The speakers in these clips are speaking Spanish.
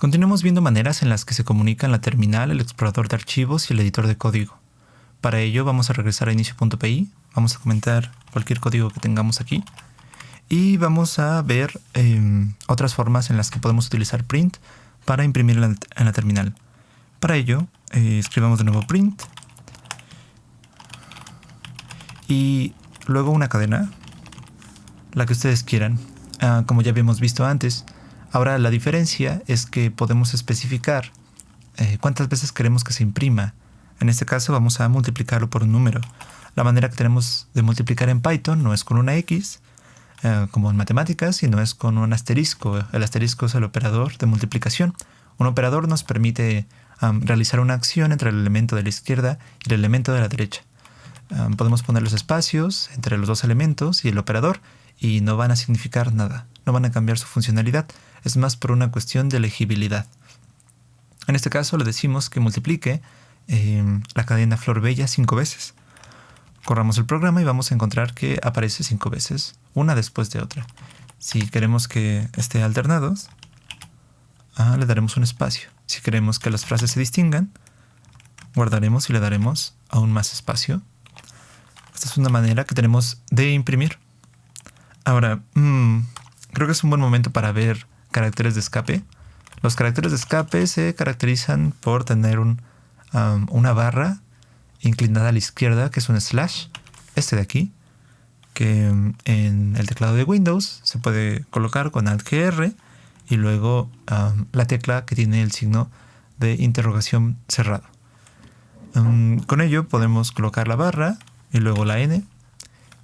Continuamos viendo maneras en las que se comunican la terminal, el explorador de archivos y el editor de código. Para ello vamos a regresar a inicio.py, vamos a comentar cualquier código que tengamos aquí y vamos a ver otras formas en las que podemos utilizar print para imprimir en la terminal. Para ello escribamos de nuevo print y luego una cadena, la que ustedes quieran, como ya habíamos visto antes. Ahora la diferencia es que podemos especificar cuántas veces queremos que se imprima. En este caso vamos a multiplicarlo por un número. La manera que tenemos de multiplicar en Python no es con una X, como en matemáticas, sino es con un asterisco. El asterisco es el operador de multiplicación. Un operador nos permite realizar una acción entre el elemento de la izquierda y el elemento de la derecha. Podemos poner los espacios entre los dos elementos y el operador y no van a significar nada, no van a cambiar su funcionalidad. Es más por una cuestión de legibilidad. En este caso le decimos que multiplique la cadena Flor Bella 5 veces. Corramos el programa y vamos a encontrar que aparece 5 veces, una después de otra. Si queremos que esté alternados, le daremos un espacio. Si queremos que las frases se distingan, guardaremos y le daremos aún más espacio. Esta es una manera que tenemos de imprimir. Ahora, creo que es un buen momento para ver caracteres de escape. Los caracteres de escape se caracterizan por tener una barra inclinada a la izquierda, que es un slash, este de aquí, que en el teclado de Windows se puede colocar con Alt-GR y luego la tecla que tiene el signo de interrogación cerrado. Con ello podemos colocar la barra y luego la N.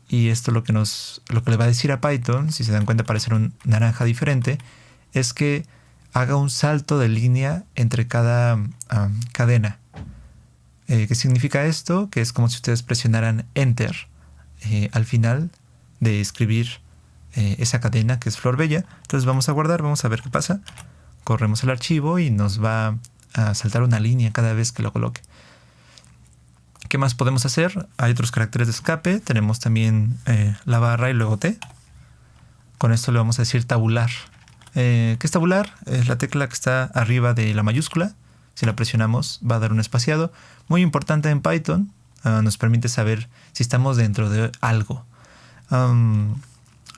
Y esto lo que le va a decir a Python, si se dan cuenta aparece un naranja diferente, es que haga un salto de línea entre cada cadena. ¿Qué significa esto? Que es como si ustedes presionaran Enter al final de escribir esa cadena que es Flor Bella. Entonces vamos a guardar, vamos a ver qué pasa. Corremos el archivo y nos va a saltar una línea cada vez que lo coloque. ¿Qué más podemos hacer? Hay otros caracteres de escape. Tenemos también la barra y luego T. Con esto le vamos a decir tabular. ¿Qué es tabular? Es la tecla que está arriba de la mayúscula. Si la presionamos va a dar un espaciado. Muy importante en Python. Nos permite saber si estamos dentro de algo.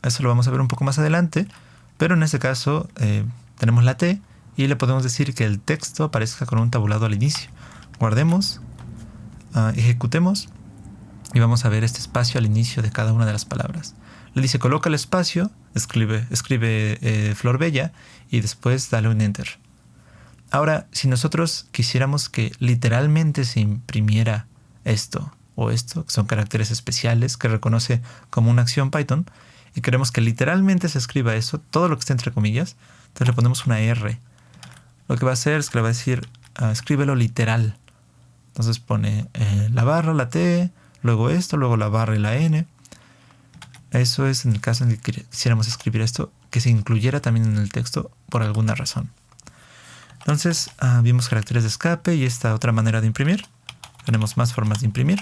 Eso lo vamos a ver un poco más adelante. Pero en este caso tenemos la T y le podemos decir que el texto aparezca con un tabulado al inicio. Guardemos. Ejecutemos y vamos a ver este espacio al inicio de cada una de las palabras. Le dice coloca el espacio, escribe Flor Bella y después dale un enter. Ahora, si nosotros quisiéramos que literalmente se imprimiera esto o esto, que son caracteres especiales que reconoce como una acción Python, y queremos que literalmente se escriba eso, todo lo que esté entre comillas, entonces le ponemos una R. Lo que va a hacer es que le va a decir escríbelo literal. Entonces pone la barra, la T, luego esto, luego la barra y la N. Eso es en el caso en que quisiéramos escribir esto, que se incluyera también en el texto por alguna razón. Entonces vimos caracteres de escape y esta otra manera de imprimir. Tenemos más formas de imprimir.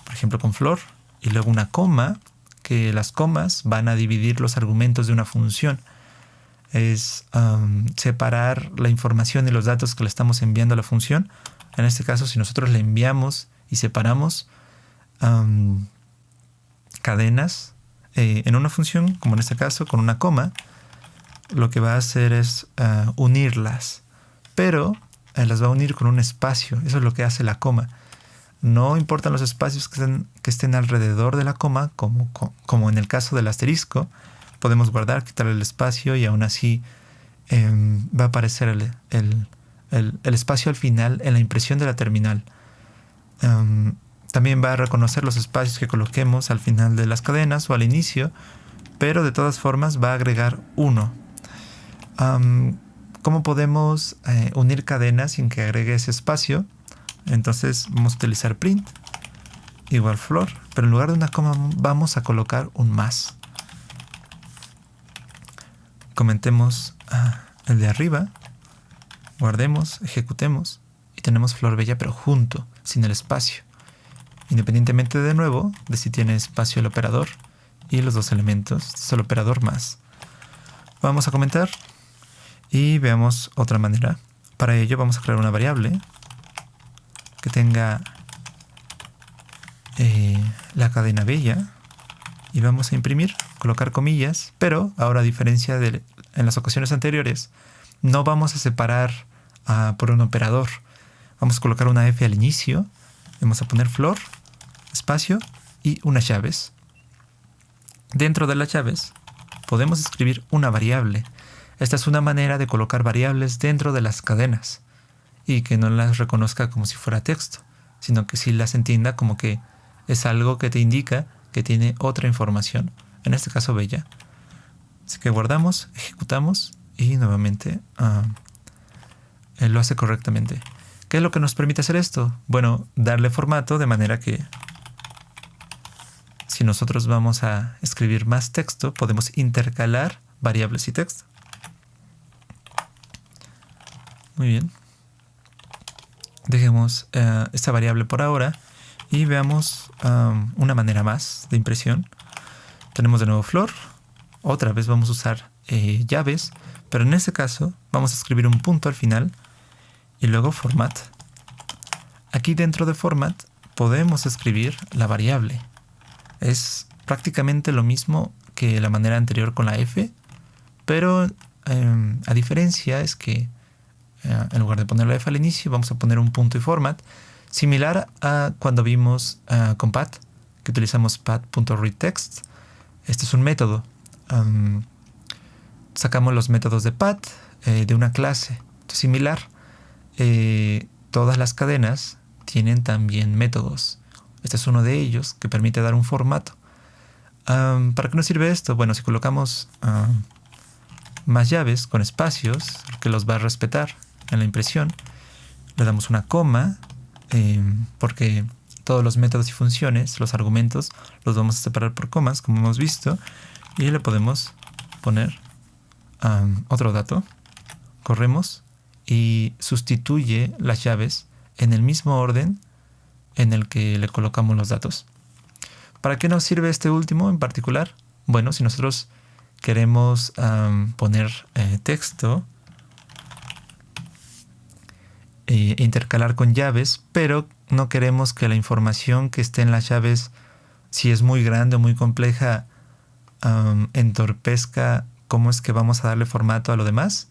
Por ejemplo con Flor y luego una coma, que las comas van a dividir los argumentos de una función. Es separar la información y los datos que le estamos enviando a la función. En este caso, si nosotros le enviamos y separamos cadenas en una función, como en este caso, con una coma, lo que va a hacer es unirlas. Pero las va a unir con un espacio. Eso es lo que hace la coma. No importan los espacios que estén alrededor de la coma, como en el caso del asterisco. Podemos guardar, quitar el espacio y aún así va a aparecer el espacio al final en la impresión de la terminal. También va a reconocer los espacios que coloquemos al final de las cadenas o al inicio, pero de todas formas va a agregar uno. ¿Cómo podemos unir cadenas sin que agregue ese espacio? Entonces vamos a utilizar print igual Flor, pero en lugar de una coma vamos a colocar un más. Comentemos el de arriba. Guardemos, ejecutemos y tenemos Flor Bella pero junto, sin el espacio. Independientemente de nuevo de si tiene espacio el operador y los dos elementos, este es el operador más. Vamos a comentar Y veamos otra manera. Para ello vamos a crear una variable que tenga la cadena bella y vamos a imprimir, colocar comillas, pero ahora a diferencia de en las ocasiones anteriores, no vamos a separar por un operador. Vamos a colocar una F al inicio, vamos a poner flor, espacio y unas llaves. Dentro de las llaves podemos escribir una variable. Esta es una manera de colocar variables dentro de las cadenas y que no las reconozca como si fuera texto, sino que sí las entienda como que es algo que te indica que tiene otra información, en este caso bella. Así que guardamos, ejecutamos y nuevamente lo hace correctamente. ¿Qué es lo que nos permite hacer esto? Bueno, darle formato de manera que si nosotros vamos a escribir más texto, podemos intercalar variables y texto. Muy bien. Dejemos esta variable por ahora y veamos una manera más de impresión. Tenemos de nuevo flor. Otra vez vamos a usar llaves, pero en este caso vamos a escribir un punto al final y luego format. Aquí dentro de format podemos escribir la variable. Es prácticamente lo mismo que la manera anterior con la F, pero a diferencia es que en lugar de poner la F al inicio vamos a poner un punto y format, similar a cuando vimos con path, que utilizamos path.readText. Este es un método. Sacamos los métodos de path de una clase. Entonces, similar. Todas las cadenas tienen también métodos. Este es uno de ellos que permite dar un formato. ¿Para qué nos sirve esto? Bueno, si colocamos más llaves con espacios, que los va a respetar en la impresión, le damos una coma, porque todos los métodos y funciones, los argumentos, los vamos a separar por comas, como hemos visto, y le podemos poner otro dato. Corremos y sustituye las llaves en el mismo orden en el que le colocamos los datos. ¿Para qué nos sirve este último en particular? Bueno, si nosotros queremos poner texto e intercalar con llaves, pero no queremos que la información que esté en las llaves, si es muy grande o muy compleja, entorpezca cómo es que vamos a darle formato a lo demás,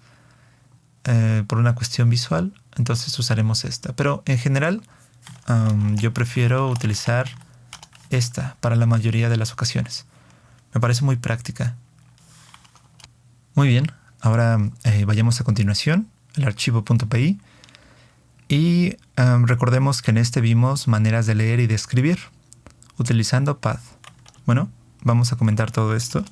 por una cuestión visual, entonces usaremos esta. Pero en general, yo prefiero utilizar esta para la mayoría de las ocasiones. Me parece muy práctica. Muy bien, ahora vayamos a continuación al archivo .py y recordemos que en este vimos maneras de leer y de escribir utilizando path. Bueno, vamos a comentar todo esto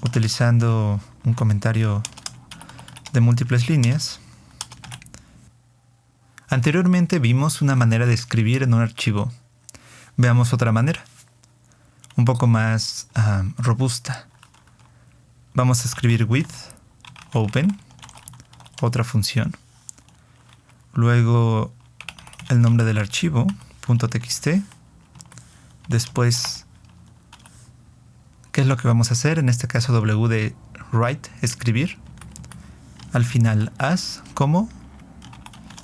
utilizando un comentario de múltiples líneas. Anteriormente vimos una manera de escribir en un archivo. Veamos otra manera, un poco más robusta. Vamos a escribir with open, otra función. Luego el nombre del archivo, .txt. Después, ¿qué es lo que vamos a hacer? En este caso W de write, escribir. Al final as, como,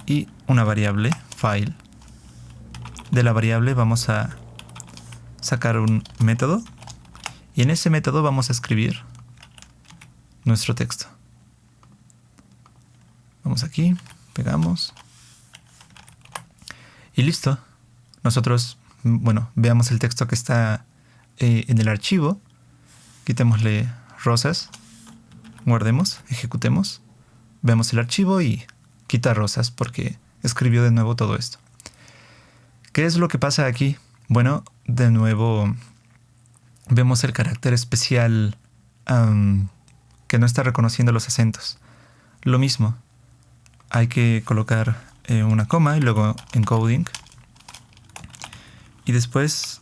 y una variable, file. De la variable vamos a sacar un método y en ese método vamos a escribir nuestro texto. Vamos aquí, pegamos y listo. Nosotros, bueno, veamos el texto que está en el archivo. Quitémosle rosas, guardemos, ejecutemos, vemos el archivo y quita rosas porque escribió de nuevo todo esto. ¿Qué es lo que pasa aquí? Bueno, de nuevo vemos el carácter especial que no está reconociendo los acentos. Lo mismo, hay que colocar una coma y luego encoding y después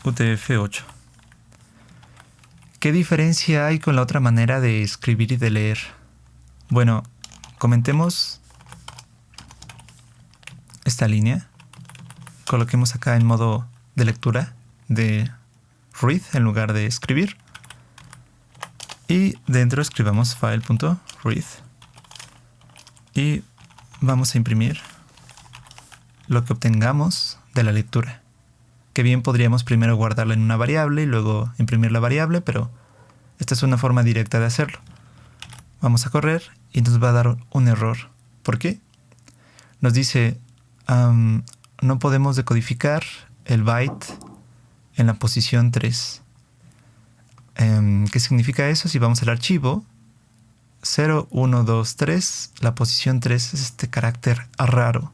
UTF-8. ¿Qué diferencia hay con la otra manera de escribir y de leer? Bueno, comentemos esta línea. Coloquemos acá en modo de lectura de read en lugar de escribir. Y dentro escribamos file.read. Y vamos a imprimir lo que obtengamos de la lectura. Que bien podríamos primero guardarla en una variable y luego imprimir la variable, pero esta es una forma directa de hacerlo. Vamos a correr y nos va a dar un error. ¿Por qué? Nos dice, no podemos decodificar el byte en la posición 3. ¿Qué significa eso? Si vamos al archivo 0, 1, 2, 3, la posición 3 es este carácter raro.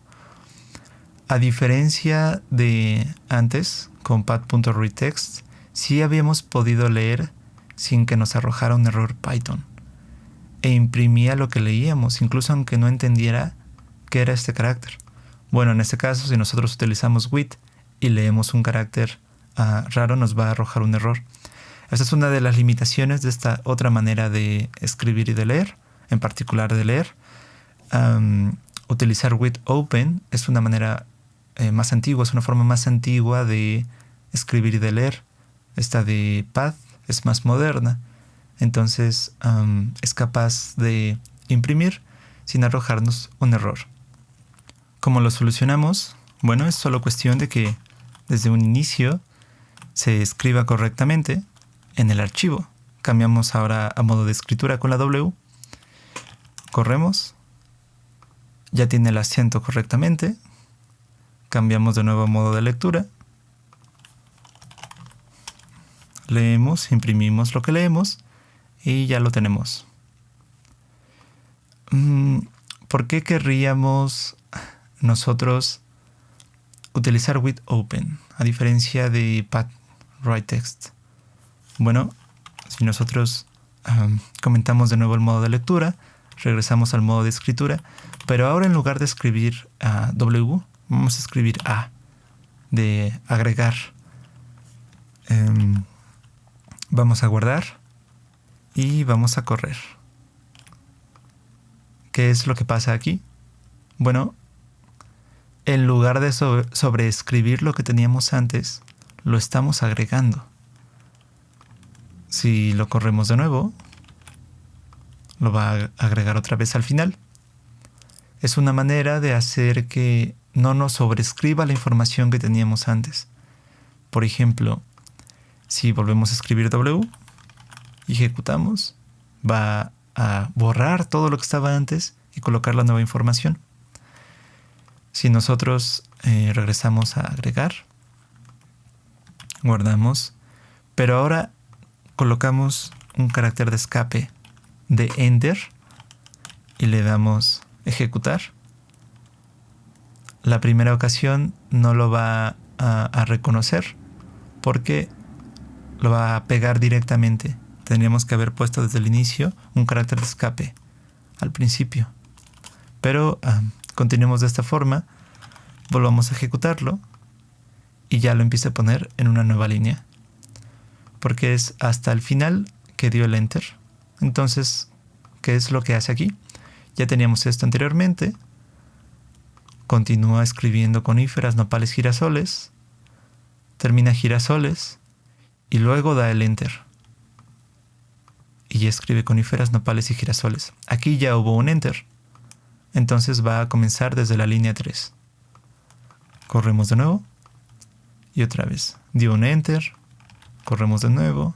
A diferencia de antes, con pad.readText, sí habíamos podido leer sin que nos arrojara un error Python. E imprimía lo que leíamos, incluso aunque no entendiera qué era este carácter. Bueno, en este caso, si nosotros utilizamos with y leemos un carácter raro, nos va a arrojar un error. Esta es una de las limitaciones de esta otra manera de escribir y de leer, en particular de leer. Utilizar with open es una manera más antigua, es una forma más antigua de escribir y de leer. Esta de pad es más moderna, entonces es capaz de imprimir sin arrojarnos un error. ¿Cómo lo solucionamos? Bueno, es solo cuestión de que desde un inicio se escriba correctamente en el archivo. Cambiamos ahora a modo de escritura con la W. Corremos. Ya tiene el acento correctamente. Cambiamos de nuevo a modo de lectura. Leemos, imprimimos lo que leemos y ya lo tenemos. ¿Por qué querríamos nosotros utilizar with open a diferencia de pad.writeText? Bueno, si nosotros comentamos de nuevo el modo de lectura, regresamos al modo de escritura, pero ahora en lugar de escribir W, vamos a escribir A, de agregar. Vamos a guardar y vamos a correr. ¿Qué es lo que pasa aquí? Bueno, en lugar de sobreescribir lo que teníamos antes, lo estamos agregando. Si lo corremos de nuevo, lo va a agregar otra vez al final. Es una manera de hacer que no nos sobreescriba la información que teníamos antes. Por ejemplo, si volvemos a escribir W y ejecutamos, va a borrar todo lo que estaba antes y colocar la nueva información. Si nosotros regresamos a agregar, guardamos, pero ahora colocamos un carácter de escape de enter y le damos ejecutar. La primera ocasión no lo va a reconocer porque lo va a pegar directamente. Tendríamos que haber puesto desde el inicio un carácter de escape al principio. Pero continuemos de esta forma, volvamos a ejecutarlo y ya lo empieza a poner en una nueva línea. Porque es hasta el final que dio el enter. Entonces, ¿qué es lo que hace aquí? Ya teníamos esto anteriormente. Continúa escribiendo coníferas, nopales, girasoles. Termina girasoles. Y luego da el enter. Y ya escribe coníferas, nopales y girasoles. Aquí ya hubo un enter. Entonces va a comenzar desde la línea 3. Corremos de nuevo. Y otra vez. Dio un enter. Corremos de nuevo.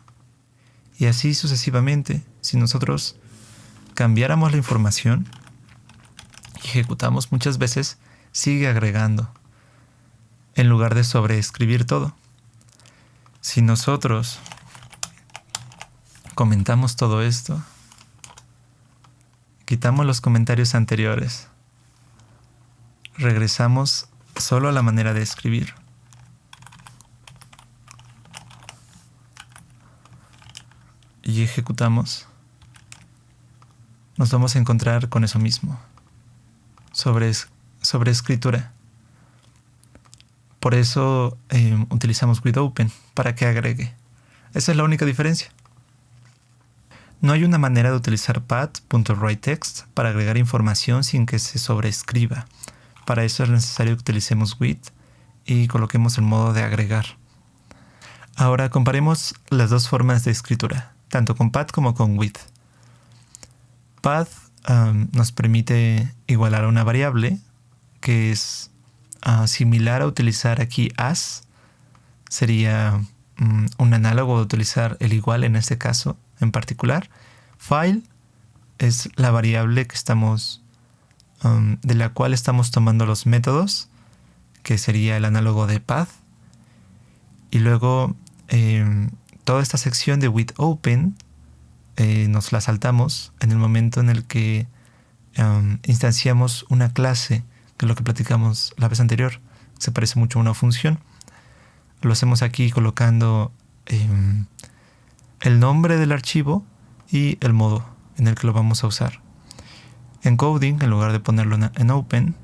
Y así sucesivamente. Si nosotros cambiáramos la información y ejecutamos muchas veces, sigue agregando. En lugar de sobreescribir todo. Si nosotros comentamos todo esto, quitamos los comentarios anteriores, regresamos solo a la manera de escribir. Y ejecutamos, nos vamos a encontrar con eso mismo, sobreescritura. Por eso utilizamos with open, para que agregue. Esa es la única diferencia. No hay una manera de utilizar pad.writeText para agregar información sin que se sobreescriba. Para eso es necesario que utilicemos with y coloquemos el modo de agregar. Ahora comparemos las dos formas de escritura. tanto con path como con with. Path nos permite igualar a una variable que es similar a utilizar aquí as. Sería un análogo de utilizar el igual en este caso en particular. File es la variable que estamos de la cual estamos tomando los métodos, que sería el análogo de path. Y luego toda esta sección de with open nos la saltamos en el momento en el que instanciamos una clase, que es lo que platicamos la vez anterior. Se parece mucho a una función. Lo hacemos aquí colocando el nombre del archivo y el modo en el que lo vamos a usar. En coding, en lugar de ponerlo en open,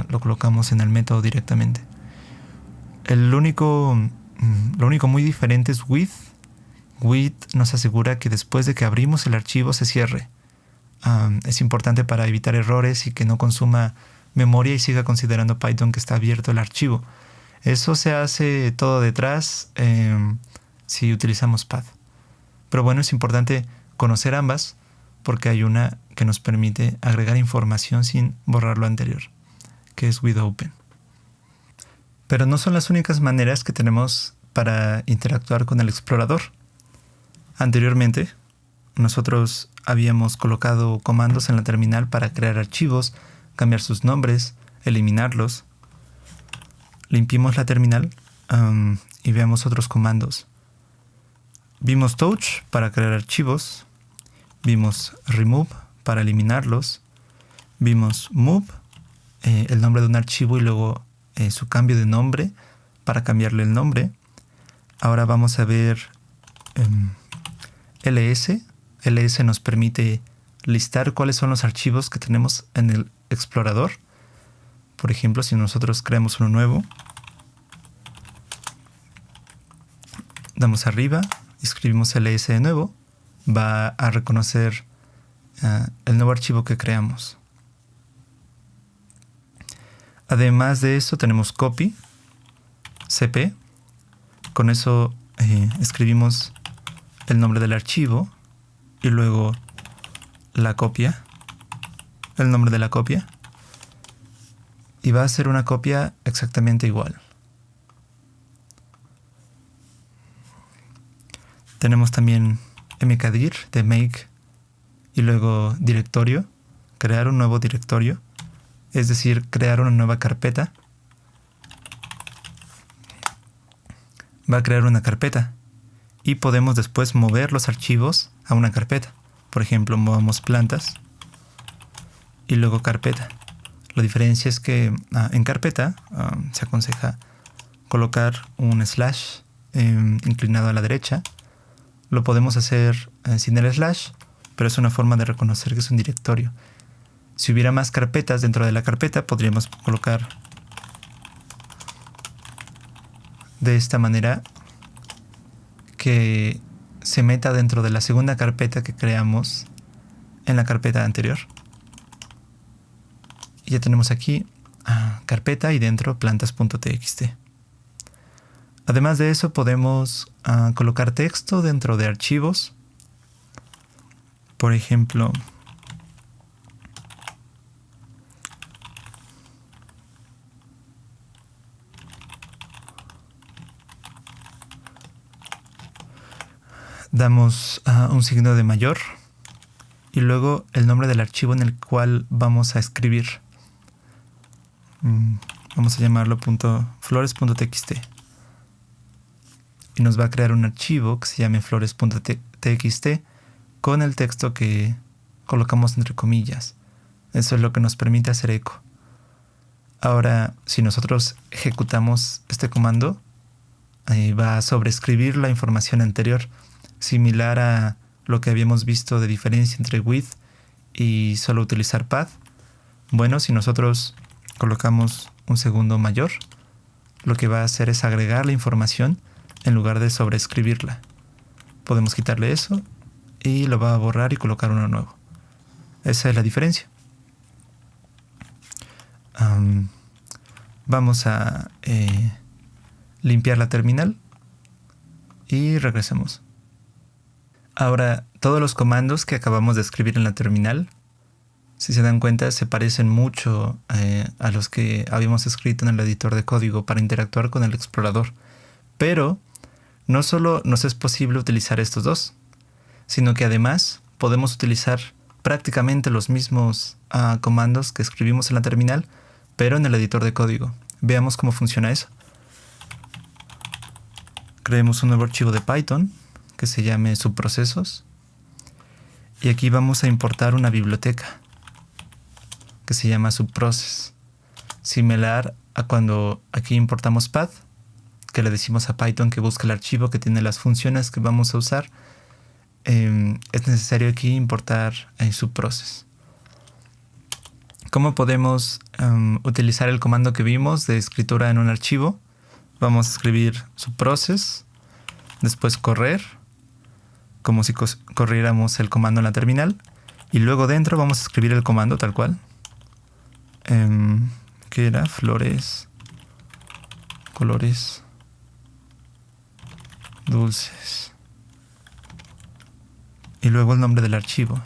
lo colocamos en el método directamente. Lo único muy diferente es with. With nos asegura que después de que abrimos el archivo se cierre. Es importante para evitar errores y que no consuma memoria y siga considerando Python que está abierto el archivo. Eso se hace todo detrás si utilizamos path. Pero bueno, es importante conocer ambas porque hay una que nos permite agregar información sin borrar lo anterior, que es with open. Pero no son las únicas maneras que tenemos para interactuar con el explorador. Anteriormente, nosotros habíamos colocado comandos en la terminal para crear archivos, cambiar sus nombres, eliminarlos. Limpiemos la terminal y veamos otros comandos. Vimos touch para crear archivos. Vimos remove para eliminarlos. Vimos move, el nombre de un archivo y luego su cambio de nombre para cambiarle el nombre. Ahora vamos a ver ls. ls nos permite listar cuáles son los archivos que tenemos en el explorador. Por ejemplo, si nosotros creamos uno nuevo, damos arriba, escribimos ls de nuevo, va a reconocer el nuevo archivo que creamos. Además de eso tenemos copy, cp. Con eso escribimos el nombre del archivo y luego la copia, el nombre de la copia. Y va a ser una copia exactamente igual. Tenemos también mkdir de make y luego directorio, crear un nuevo directorio, es decir, crear una nueva carpeta. Va a crear una carpeta y podemos después mover los archivos a una carpeta. Por ejemplo, movamos plantas y luego carpeta. La diferencia es que en carpeta se aconseja colocar un slash inclinado a la derecha. Lo podemos hacer sin el slash, pero es una forma de reconocer que es un directorio. Si hubiera más carpetas dentro de la carpeta, podríamos colocar de esta manera que se meta dentro de la segunda carpeta que creamos en la carpeta anterior. Ya tenemos aquí carpeta y dentro plantas.txt. Además de eso podemos colocar texto dentro de archivos. Por ejemplo, damos un signo de mayor y luego el nombre del archivo en el cual vamos a escribir. Vamos a llamarlo .flores.txt y nos va a crear un archivo que se llame flores.txt con el texto que colocamos entre comillas. Eso es lo que nos permite hacer eco. Ahora, si nosotros ejecutamos este comando, va a sobreescribir la información anterior, similar a lo que habíamos visto de diferencia entre with y solo utilizar path. Bueno, si nosotros colocamos un segundo mayor, lo que va a hacer es agregar la información en lugar de sobreescribirla. Podemos quitarle eso y lo va a borrar y colocar uno nuevo. Esa es la diferencia. Vamos a limpiar la terminal y regresemos. Ahora, todos los comandos que acabamos de escribir en la terminal, si se dan cuenta, se parecen mucho a los que habíamos escrito en el editor de código para interactuar con el explorador. Pero no solo nos es posible utilizar estos dos, sino que además podemos utilizar prácticamente los mismos comandos que escribimos en la terminal, pero en el editor de código. Veamos cómo funciona eso. Creemos un nuevo archivo de Python que se llame subprocesos. Y aquí vamos a importar una biblioteca que se llama subprocess. Similar a cuando aquí importamos path, que le decimos a Python que busque el archivo que tiene las funciones que vamos a usar. Es necesario aquí importar subprocess. ¿Cómo podemos utilizar el comando que vimos de escritura en un archivo? Vamos a escribir subprocess, después correr, como si corriéramos el comando en la terminal, y luego dentro vamos a escribir el comando tal cual, que era flores, colores, dulces, y luego el nombre del archivo.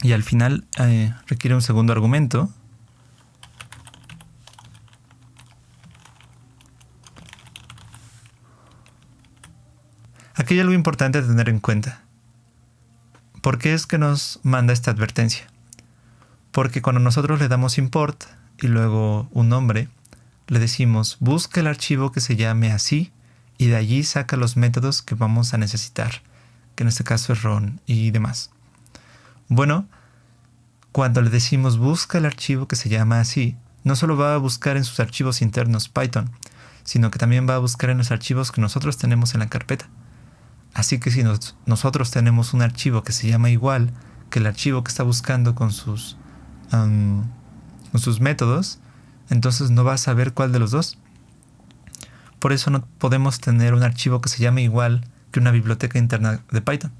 Y al final requiere un segundo argumento. Aquí hay algo importante a tener en cuenta. ¿Por qué es que nos manda esta advertencia? Porque cuando nosotros le damos import y luego un nombre, le decimos busca el archivo que se llame así y de allí saca los métodos que vamos a necesitar, que en este caso es ron y demás. Bueno, cuando le decimos busca el archivo que se llama así, no solo va a buscar en sus archivos internos Python, sino que también va a buscar en los archivos que nosotros tenemos en la carpeta. Así que si nosotros tenemos un archivo que se llama igual que el archivo que está buscando con sus métodos, entonces no va a saber cuál de los dos. Por eso no podemos tener un archivo que se llame igual que una biblioteca interna de Python.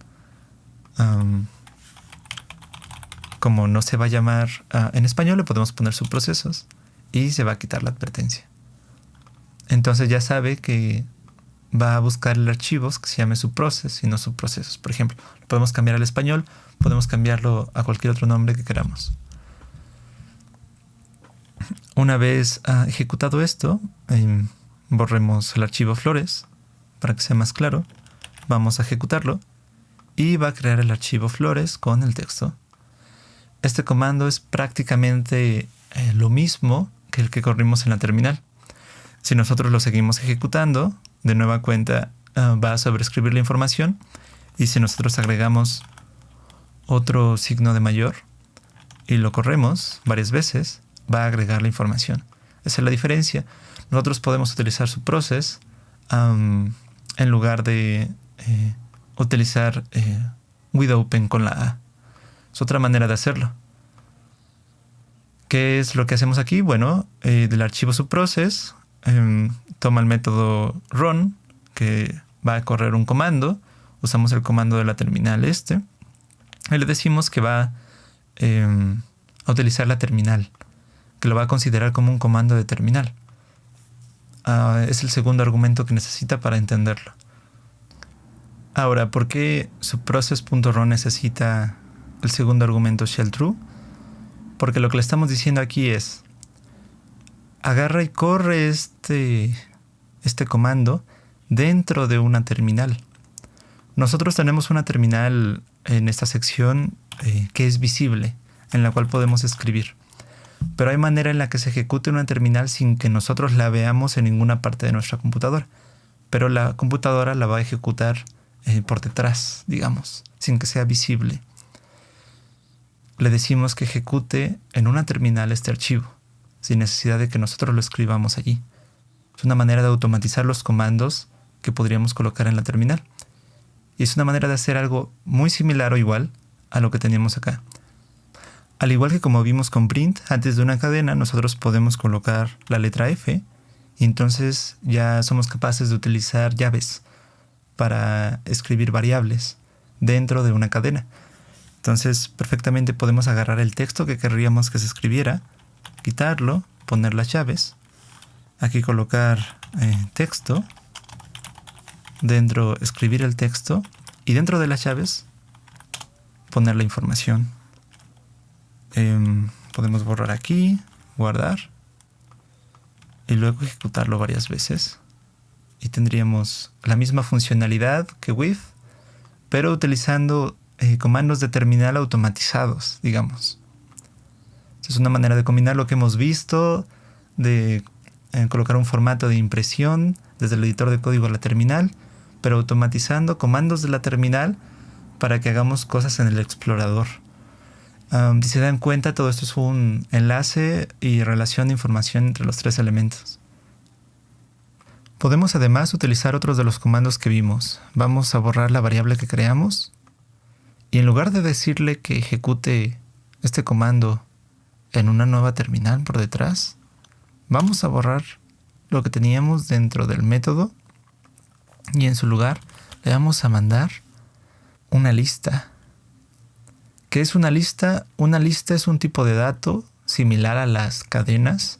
Como no se va a llamar en español, le podemos poner subprocesos y se va a quitar la advertencia. Entonces ya sabe que va a buscar el archivo que se llame subprocess y no subprocesos. Por ejemplo, lo podemos cambiar al español, podemos cambiarlo a cualquier otro nombre que queramos. Una vez ejecutado esto, borremos el archivo flores para que sea más claro. Vamos a ejecutarlo y va a crear el archivo flores con el texto. Este comando es prácticamente lo mismo que el que corrimos en la terminal. Si nosotros lo seguimos ejecutando, de nueva cuenta va a sobreescribir la información, y si nosotros agregamos otro signo de mayor y lo corremos varias veces, va a agregar la información. Esa es la diferencia. Nosotros podemos utilizar subprocess en lugar de utilizar with open con la A. Es otra manera de hacerlo. ¿Qué es lo que hacemos aquí? Bueno, del archivo subprocess toma el método run, que va a correr un comando. Usamos el comando de la terminal y le decimos que va a utilizar la terminal, que lo va a considerar como un comando de terminal. Es el segundo argumento que necesita para entenderlo. Ahora, ¿por qué subprocess.run necesita el segundo argumento shell true? Porque lo que le estamos diciendo aquí es: agarra y corre este comando dentro de una terminal. Nosotros tenemos una terminal en esta sección que es visible, en la cual podemos escribir. Pero hay manera en la que se ejecute una terminal sin que nosotros la veamos en ninguna parte de nuestra computadora. Pero la computadora la va a ejecutar por detrás, digamos, sin que sea visible. Le decimos que ejecute en una terminal este archivo, sin necesidad de que nosotros lo escribamos allí. Es una manera de automatizar los comandos que podríamos colocar en la terminal. Y es una manera de hacer algo muy similar o igual a lo que teníamos acá. Al igual que como vimos con print, antes de una cadena nosotros podemos colocar la letra F y entonces ya somos capaces de utilizar llaves para escribir variables dentro de una cadena. Entonces perfectamente podemos agarrar el texto que querríamos que se escribiera, quitarlo, poner las llaves, aquí colocar texto dentro escribir el texto y dentro de las llaves poner la información. Podemos borrar aquí, guardar y luego ejecutarlo varias veces. Y tendríamos la misma funcionalidad que with, pero utilizando comandos de terminal automatizados, digamos. Es una manera de combinar lo que hemos visto, de colocar un formato de impresión desde el editor de código a la terminal, pero automatizando comandos de la terminal para que hagamos cosas en el explorador. Si se dan cuenta, todo esto es un enlace y relación de información entre los tres elementos. Podemos además utilizar otros de los comandos que vimos. Vamos a borrar la variable que creamos y en lugar de decirle que ejecute este comando en una nueva terminal por detrás, vamos a borrar lo que teníamos dentro del método y en su lugar le vamos a mandar una lista. ¿Qué es una lista? Una lista es un tipo de dato similar a las cadenas,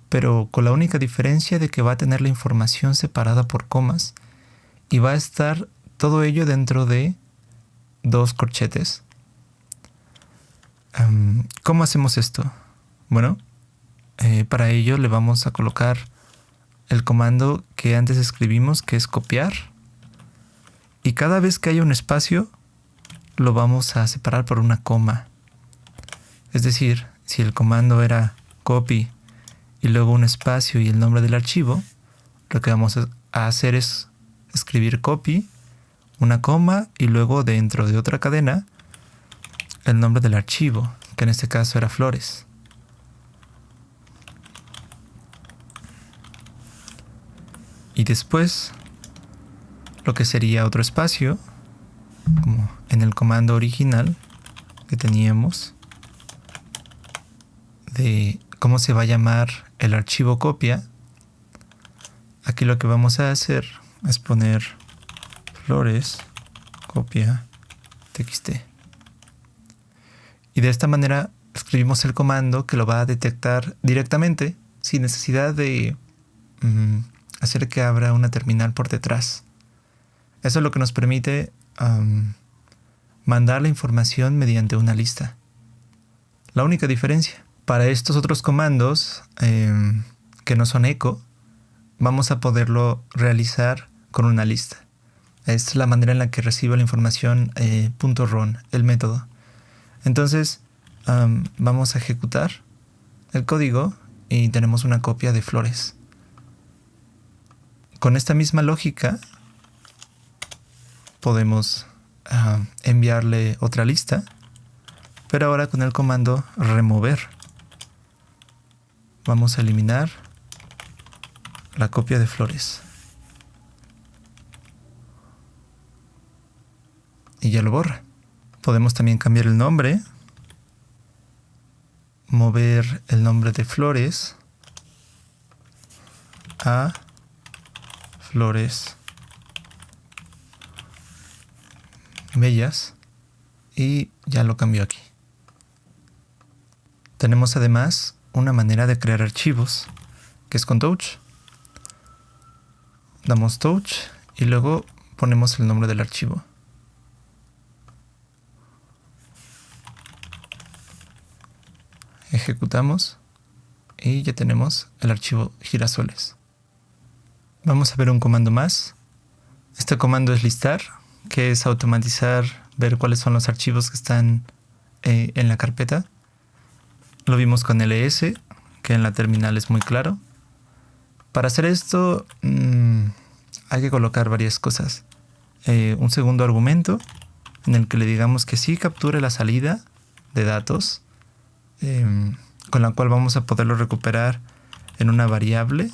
pero con la única diferencia de que va a tener la información separada por comas y va a estar todo ello dentro de dos corchetes. ¿Cómo hacemos esto? Bueno, para ello le vamos a colocar el comando que antes escribimos, que es copiar, y cada vez que haya un espacio lo vamos a separar por una coma. Es decir, si el comando era copy y luego un espacio y el nombre del archivo, lo que vamos a hacer es escribir copy, una coma y luego dentro de otra cadena el nombre del archivo, que en este caso era flores. Y después lo que sería otro espacio, como en el comando original que teníamos de cómo se va a llamar el archivo copia. Aquí lo que vamos a hacer es poner flores copia txt. Y de esta manera escribimos el comando que lo va a detectar directamente sin necesidad de hacer que abra una terminal por detrás. Eso es lo que nos permite mandar la información mediante una lista. La única diferencia. Para estos otros comandos que no son echo, vamos a poderlo realizar con una lista. Esta es la manera en la que recibe la información .run, el método. Entonces, vamos a ejecutar el código y tenemos una copia de flores. Con esta misma lógica, podemos enviarle otra lista, pero ahora con el comando remover. Vamos a eliminar la copia de flores. Y ya lo borra. Podemos también cambiar el nombre, mover el nombre de flores a flores bellas y ya lo cambió aquí. Tenemos además una manera de crear archivos que es con touch. Damos touch y luego ponemos el nombre del archivo. Ejecutamos y ya tenemos el archivo girasoles. Vamos a ver un comando más. Este comando es listar, que es automatizar, ver cuáles son los archivos que están en la carpeta. Lo vimos con ls, que en la terminal es muy claro. Para hacer esto hay que colocar varias cosas. Un segundo argumento en el que le digamos que sí capture la salida de datos, con la cual vamos a poderlo recuperar en una variable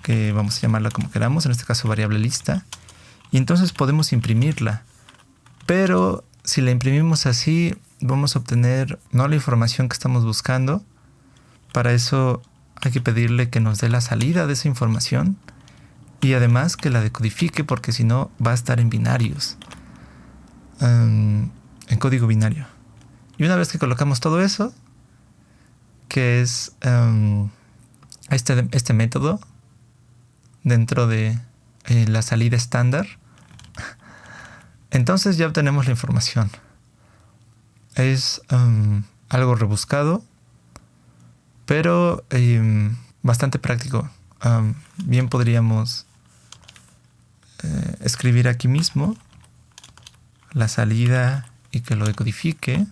que vamos a llamarla como queramos, en este caso variable lista, y entonces podemos imprimirla. Pero si la imprimimos así, vamos a obtener no la información que estamos buscando. Para eso hay que pedirle que nos dé la salida de esa información y además que la decodifique, porque si no va a estar en binarios, en código binario. Y una vez que colocamos todo eso, que es este método dentro de la salida estándar, entonces ya obtenemos la información. Es algo rebuscado, pero bastante práctico. Bien podríamos escribir aquí mismo la salida y que lo decodifique,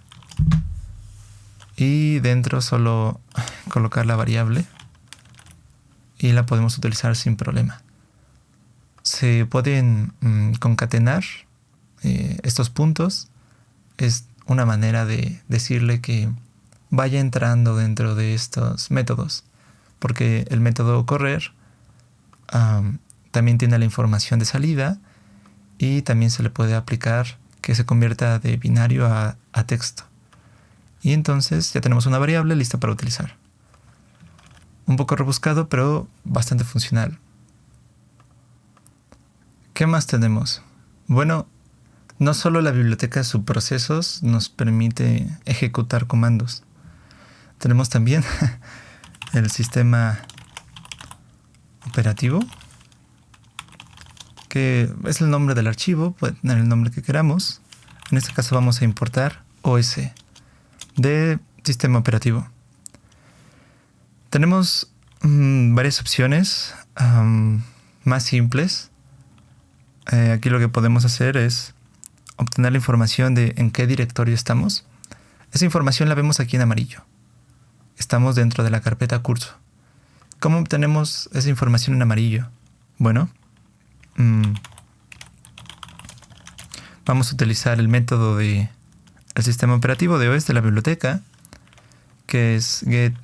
y dentro solo colocar la variable y la podemos utilizar sin problema. Se pueden concatenar estos puntos. Es una manera de decirle que vaya entrando dentro de estos métodos, porque el método correr también tiene la información de salida, y también se le puede aplicar que se convierta de binario a texto. Y entonces ya tenemos una variable lista para utilizar. Un poco rebuscado, pero bastante funcional. ¿Qué más tenemos? Bueno, no solo la biblioteca subprocesos nos permite ejecutar comandos. Tenemos también el sistema operativo, que es el nombre del archivo, puede tener el nombre que queramos. En este caso vamos a importar OS de sistema operativo. Tenemos varias opciones más simples. Aquí lo que podemos hacer es obtener la información de en qué directorio estamos. Esa información la vemos aquí en amarillo. Estamos dentro de la carpeta curso. ¿Cómo obtenemos esa información en amarillo? Bueno, vamos a utilizar el método del sistema operativo de OS de la biblioteca, que es getcwd,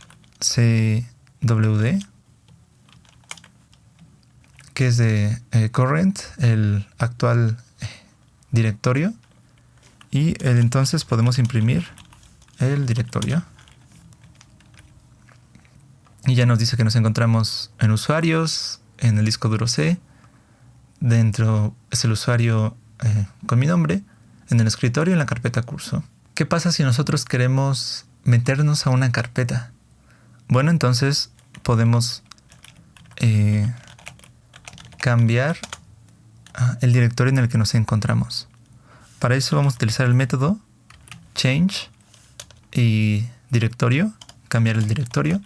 que es de current, el actual directorio, y entonces podemos imprimir el directorio. Y ya nos dice que nos encontramos en usuarios, en el disco duro C, dentro es el usuario con mi nombre, en el escritorio, en la carpeta curso. ¿Qué pasa si nosotros queremos meternos a una carpeta? Bueno, entonces podemos cambiar el directorio en el que nos encontramos. Para eso vamos a utilizar el método change y directorio, cambiar el directorio,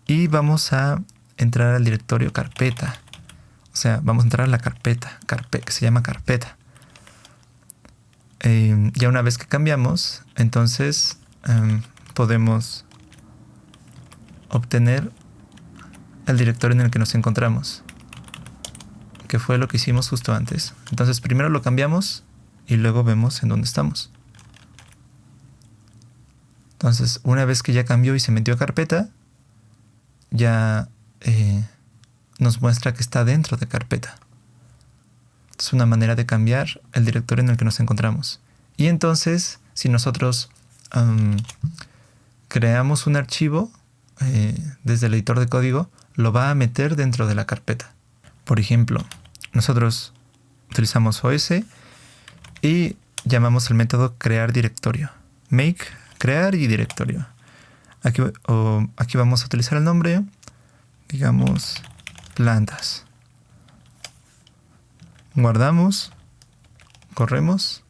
y vamos a entrar al directorio carpeta. O sea, vamos a entrar a la carpeta que se llama carpeta. Ya una vez que cambiamos, entonces podemos obtener el directorio en el que nos encontramos, que fue lo que hicimos justo antes. Entonces primero lo cambiamos y luego vemos en dónde estamos. Entonces una vez que ya cambió y se metió a carpeta, ya nos muestra que está dentro de carpeta. Es una manera de cambiar el directorio en el que nos encontramos. Y entonces, si nosotros creamos un archivo desde el editor de código, lo va a meter dentro de la carpeta. Por ejemplo, nosotros utilizamos OS y llamamos el método crear directorio. Make, crear y directorio. Aquí vamos a utilizar el nombre, digamos, plantas. Guardamos, corremos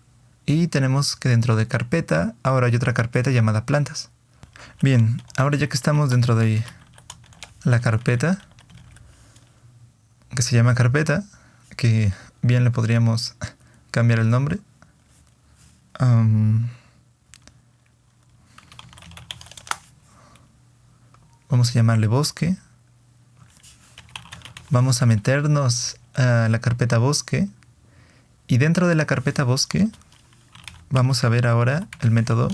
y tenemos que dentro de carpeta, ahora hay otra carpeta llamada plantas. Bien, ahora ya que estamos dentro de la carpeta, que se llama carpeta, que bien le podríamos cambiar el nombre. Vamos a llamarle bosque. Vamos a meternos a la carpeta bosque, y dentro de la carpeta bosque vamos a ver ahora el método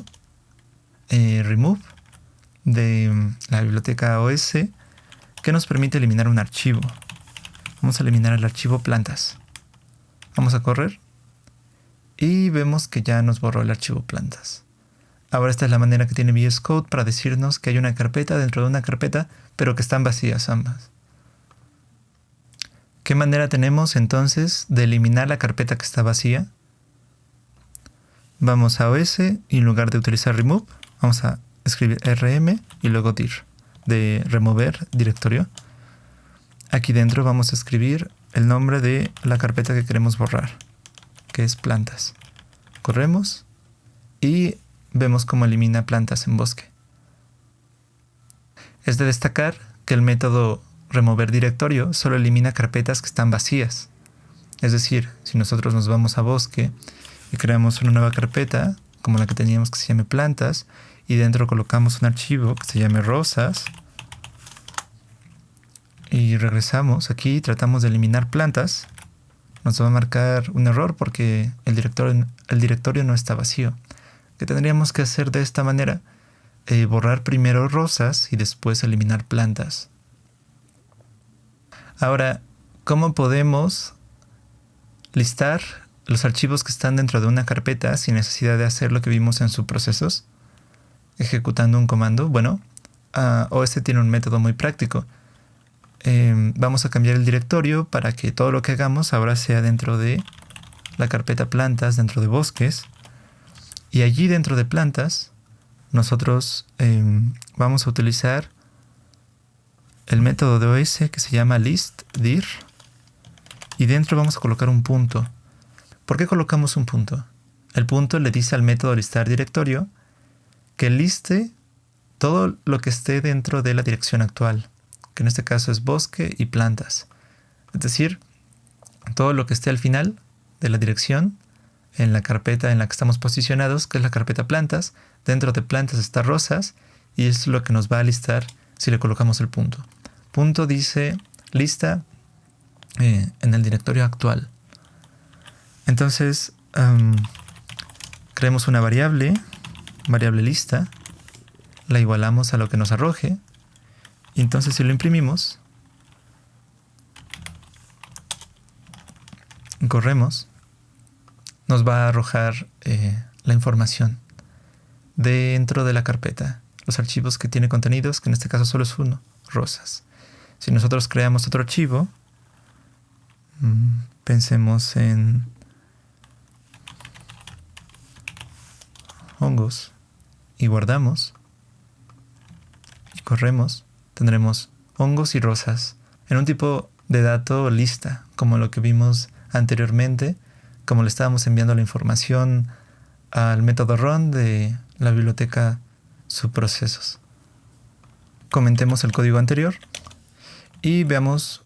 remove de la biblioteca OS, que nos permite eliminar un archivo. Vamos a eliminar el archivo plantas. Vamos a correr y vemos que ya nos borró el archivo plantas. Ahora esta es la manera que tiene VS Code para decirnos que hay una carpeta dentro de una carpeta, pero que están vacías ambas. ¿Qué manera tenemos entonces de eliminar la carpeta que está vacía? Vamos a OS y en lugar de utilizar remove, vamos a escribir rm y luego dir, de remover directorio. Aquí dentro vamos a escribir el nombre de la carpeta que queremos borrar, que es plantas. Corremos y vemos cómo elimina plantas en bosque. Es de destacar que el método remover directorio solo elimina carpetas que están vacías. Es decir, si nosotros nos vamos a bosque y creamos una nueva carpeta, como la que teníamos que se llame plantas, y dentro colocamos un archivo que se llame rosas, y regresamos aquí y tratamos de eliminar plantas, nos va a marcar un error porque el directorio no está vacío. ¿Qué tendríamos que hacer de esta manera? Borrar primero rosas y después eliminar plantas. Ahora, ¿cómo podemos listar los archivos que están dentro de una carpeta sin necesidad de hacer lo que vimos en subprocesos? Ejecutando un comando. Bueno, OS tiene un método muy práctico. Vamos a cambiar el directorio para que todo lo que hagamos ahora sea dentro de la carpeta plantas, dentro de bosques. Y allí dentro de plantas, nosotros vamos a utilizar el método de OS que se llama listdir. Y dentro vamos a colocar un punto. ¿Por qué colocamos un punto? El punto le dice al método listar directorio que liste todo lo que esté dentro de la dirección actual, que en este caso es bosque y plantas. Es decir, todo lo que esté al final de la dirección en la carpeta en la que estamos posicionados, que es la carpeta plantas. Dentro de plantas está rosas y es lo que nos va a listar si le colocamos el punto. Punto dice lista en el directorio actual. Entonces, creemos una variable lista, la igualamos a lo que nos arroje, y entonces si lo imprimimos, corremos, nos va a arrojar la información dentro de la carpeta, los archivos que tiene contenidos, que en este caso solo es uno, rosas. Si nosotros creamos otro archivo, pensemos en hongos y guardamos y corremos, tendremos hongos y rosas en un tipo de dato lista, como lo que vimos anteriormente, como le estábamos enviando la información al método run de la biblioteca subprocesos. Comentemos el código anterior y veamos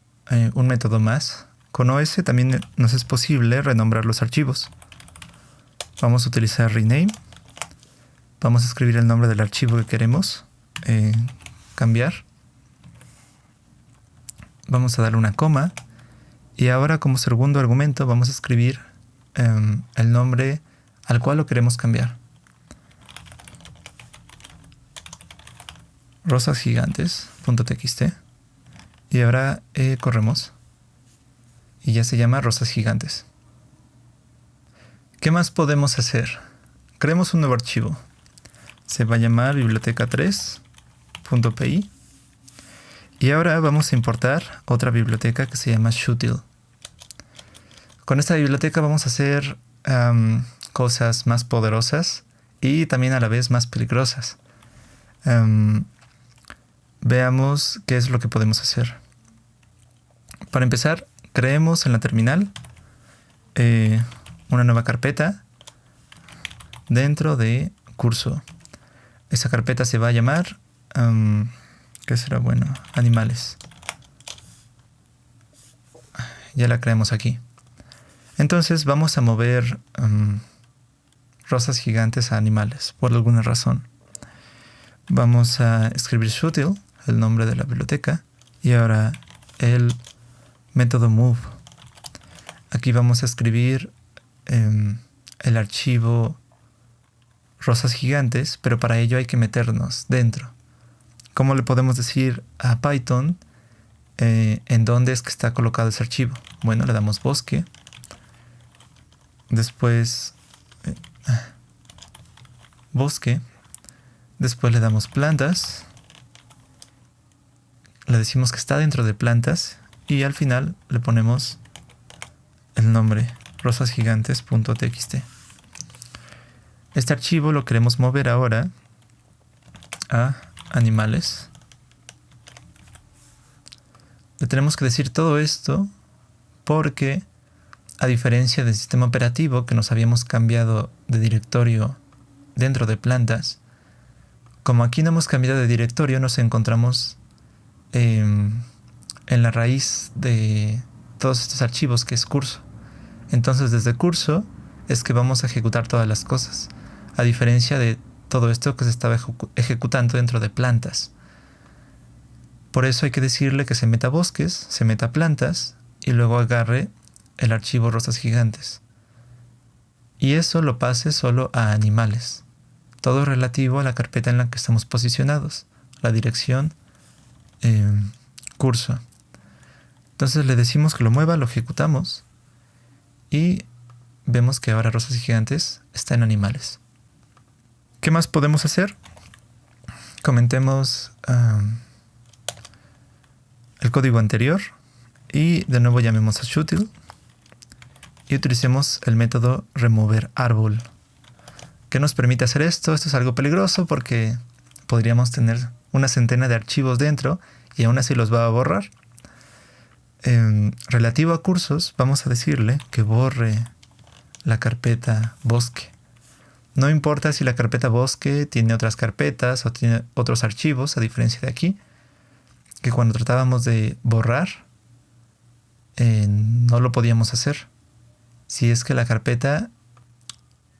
un método más. Con OS también nos es posible renombrar los archivos. Vamos a utilizar rename. Vamos a escribir el nombre del archivo que queremos cambiar. Vamos a darle una coma. Y ahora como segundo argumento vamos a escribir el nombre al cual lo queremos cambiar. rosasgigantes.txt. Y ahora corremos. Y ya se llama rosas gigantes. ¿Qué más podemos hacer? Creemos un nuevo archivo. Se va a llamar biblioteca3.py. Y ahora vamos a importar otra biblioteca que se llama Shutil. Con esta biblioteca vamos a hacer cosas más poderosas y también a la vez más peligrosas. Veamos qué es lo que podemos hacer. Para empezar, creemos en la terminal una nueva carpeta dentro de curso. Esa carpeta se va a llamar, ¿qué será bueno? Animales. Ya la creamos aquí. Entonces vamos a mover rosas gigantes a animales, por alguna razón. Vamos a escribir Shutil, el nombre de la biblioteca, y ahora el método move. Aquí vamos a escribir el archivo rosas gigantes, pero para ello hay que meternos dentro. ¿Cómo le podemos decir a Python en dónde es que está colocado ese archivo? Bueno, le damos bosque. Después bosque. Después le damos plantas. Le decimos que está dentro de plantas. Y al final le ponemos el nombre rosasgigantes.txt. Este archivo lo queremos mover ahora a animales. Le tenemos que decir todo esto porque a diferencia del sistema operativo que nos habíamos cambiado de directorio dentro de plantas, como aquí no hemos cambiado de directorio, nos encontramos en la raíz de todos estos archivos, que es curso. Entonces desde curso es que vamos a ejecutar todas las cosas, a diferencia de todo esto que se estaba ejecutando dentro de plantas. Por eso hay que decirle que se meta bosques, se meta plantas y luego agarre el archivo rosas gigantes. Y eso lo pase solo a animales. Todo relativo a la carpeta en la que estamos posicionados, la dirección curso. Entonces le decimos que lo mueva, lo ejecutamos y vemos que ahora rosas gigantes está en animales. ¿Qué más podemos hacer? Comentemos el código anterior y de nuevo llamemos a Shutil y utilicemos el método remover árbol. ¿Qué nos permite hacer esto? Esto es algo peligroso porque podríamos tener una centena de archivos dentro y aún así los va a borrar. Relativo a cursos, vamos a decirle que borre la carpeta bosque. No importa si la carpeta bosque tiene otras carpetas o tiene otros archivos, a diferencia de aquí, que cuando tratábamos de borrar, no lo podíamos hacer si es que la carpeta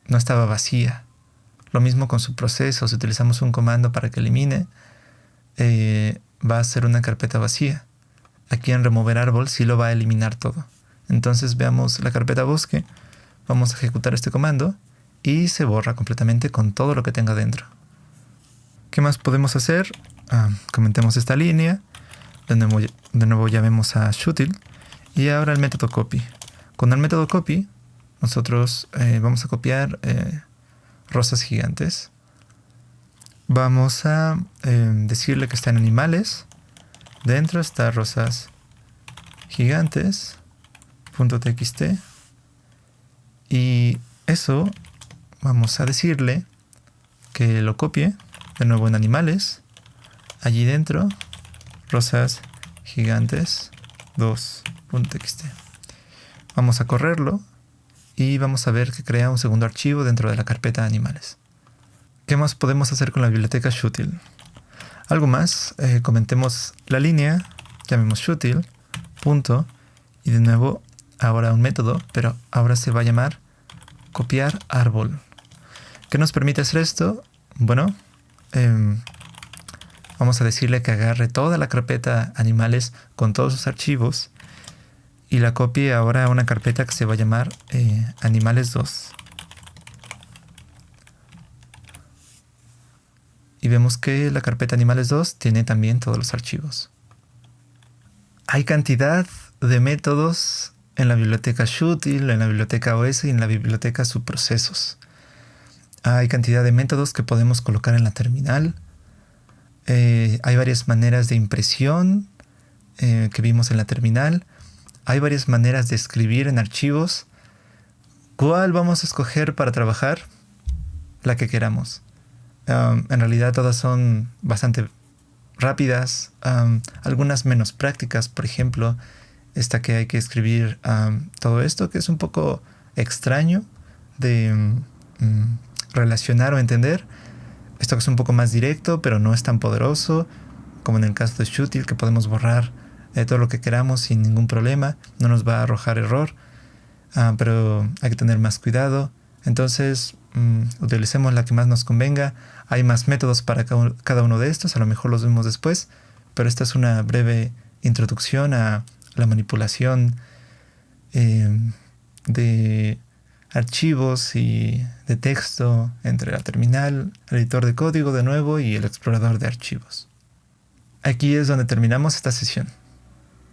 no estaba vacía. Lo mismo con su proceso. Si utilizamos un comando para que elimine, va a ser una carpeta vacía. Aquí en remover árbol sí lo va a eliminar todo. Entonces veamos la carpeta bosque, vamos a ejecutar este comando y se borra completamente con todo lo que tenga dentro. ¿Qué más podemos hacer? Comentemos esta línea. De nuevo llamemos a Shutil y ahora el método copy. Con el método copy nosotros vamos a copiar rosas gigantes. Vamos a decirle que está en animales. Dentro está rosas gigantes .txt y eso vamos a decirle que lo copie de nuevo en animales. Allí dentro rosas gigantes 2.txt. Vamos a correrlo y vamos a ver que crea un segundo archivo dentro de la carpeta animales. ¿Qué más podemos hacer con la biblioteca Shutil? Algo más, comentemos la línea, llamemos Shutil, punto, y de nuevo ahora un método, pero ahora se va a llamar copiar árbol. ¿Qué nos permite hacer esto? Bueno, vamos a decirle que agarre toda la carpeta animales con todos sus archivos y la copie ahora a una carpeta que se va a llamar animales 2. Y vemos que la carpeta animales 2 tiene también todos los archivos. Hay cantidad de métodos en la biblioteca Shutil, en la biblioteca OS y en la biblioteca subprocesos. Hay cantidad de métodos que podemos colocar en la terminal. Hay varias maneras de impresión que vimos en la terminal. Hay varias maneras de escribir en archivos. ¿Cuál vamos a escoger para trabajar? La que queramos. En realidad todas son bastante rápidas, algunas menos prácticas. Por ejemplo, esta que hay que escribir todo esto, que es un poco extraño de relacionar o entender. Esto que es un poco más directo, pero no es tan poderoso, como en el caso de Shutil, que podemos borrar todo lo que queramos sin ningún problema. No nos va a arrojar error, pero hay que tener más cuidado. Entonces, utilicemos la que más nos convenga. Hay más métodos para cada uno de estos, a lo mejor los vemos después, pero esta es una breve introducción a la manipulación de archivos y de texto entre la terminal, el editor de código de nuevo y el explorador de archivos. Aquí es donde terminamos esta sesión.